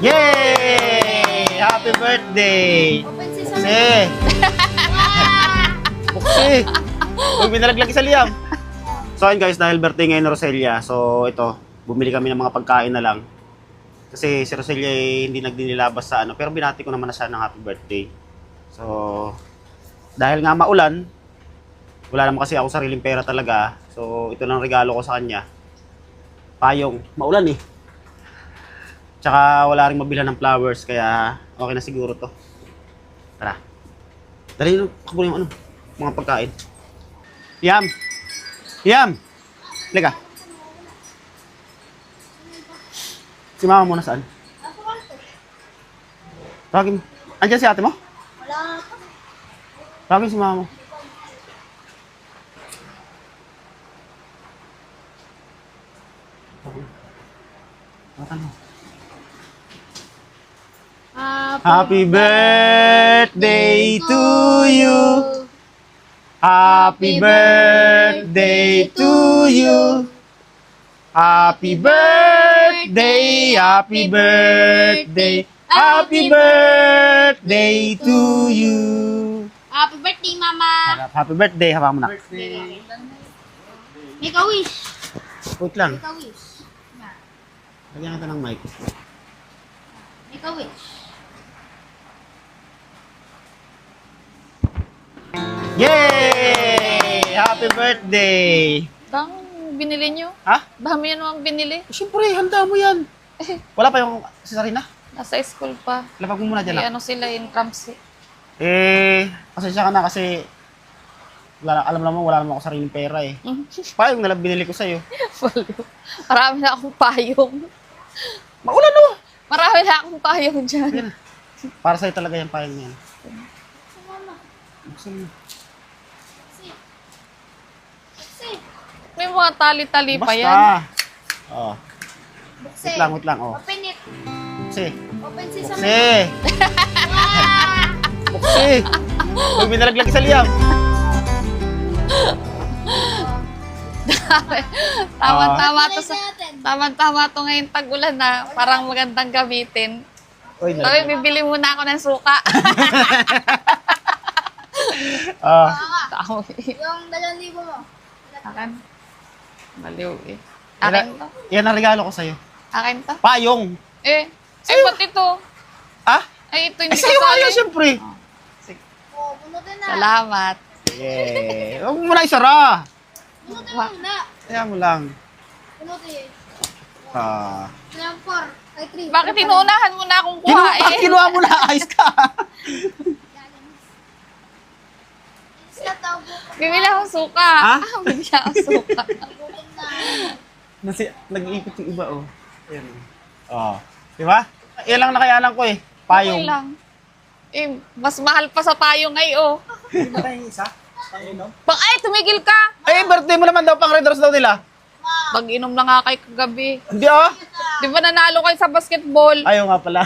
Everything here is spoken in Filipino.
Yay! Happy birthday! Open si Buksi! Buksi! Huwag may nalaglag sa Liam. So ayun guys, dahil birthday ngayon ni Roselia, so ito, bumili kami ng mga pagkain na lang. Kasi si Roselia hindi nagdinilabas sa ano, pero binati ko naman na siya ng happy birthday. So, dahil nga maulan, wala naman kasi ako sariling pera talaga. So, ito lang regalo ko sa kanya. Payong. Maulan eh. Tsaka wala rin mabilhan ng flowers, kaya okay na siguro to. Tara. Dali nyo, kapunin yung ano, mga pagkain. Yam! Yam! Liga. Si mama mo nasaan? Tawagin mo. Andiyan si ate mo? Wala pa. Tawagin si mama mo. Tawagan mo. Happy birthday to you. Happy birthday to you. Happy birthday, happy birthday, happy birthday to you. Happy birthday, Mama. Happy birthday, hawakan mo na. Make a wish. Wait lang, Make a wish. lagyan natin ng mic. Make a wish. Yay! Happy birthday! Bang, binili nyo? Ha? Dami yan ang binili. Siyempre, handa mo yan. Wala pa yung si Sarina? Nasa school pa. Lapag mo muna dyan. Ano sila, in Ramsey. Pasensya ka na kasi alam naman wala naman ako sariling pera eh. Payong na lang binili ko sa'yo. Marami na akong payong. Maulan oh! Marami na akong payong dyan. Yan. Para sa'yo talaga yung payong na yan. Mama. Buksan mo. Buksi. May mga tali-tali pa yan. Basta! Oh, Buksi. wait lang. Oh. Open it. Buksi. Open si Sam. Buksi! Buksi! Huwag may nalaglag sa Liam. Tama-tama to sa... Tama-tama to ngayon tag-ulan na. Parang magandang gamitin. Uy, Sabi, bibili muna ako ng suka. Ah, Tao eh. Yung 2,000 mo. Akin. Baliw eh. Akin to. yan ang regalo ko sa'yo. Akin to. Payong! Eh, ba't ito? Ah? Ay, ito Eh, hindi sa'yo nga kasali. yun, siyempre. Oh, bunutin na. Salamat. Yeah. Huwag mo muna isara. Bunutin mo muna. Kaya mo lang. Bunutin. Ah. Ilang 4. Ay, 3. Bakit inuunahan mo na akong kuhain? Kinuha mo na, ayos ka. Isla tao po. Bibili akong suka. Ha? Bibili akong suka. Bunutin na. Nag-iikot yung iba, oh. Ayan. Oh. Di ba? Yan lang nakayanan ko eh. Okay Payong. lang. Eh, mas mahal pa sa payong ngayon. Hindi ba tayo isa? Bak, ay, tumigil ka! Ay, birthday mo naman daw, pang Red Rose daw nila. Pag-inom na nga kay kagabi. Hindi ah. Di ba nanalo kayo sa basketball? Ayaw nga pala.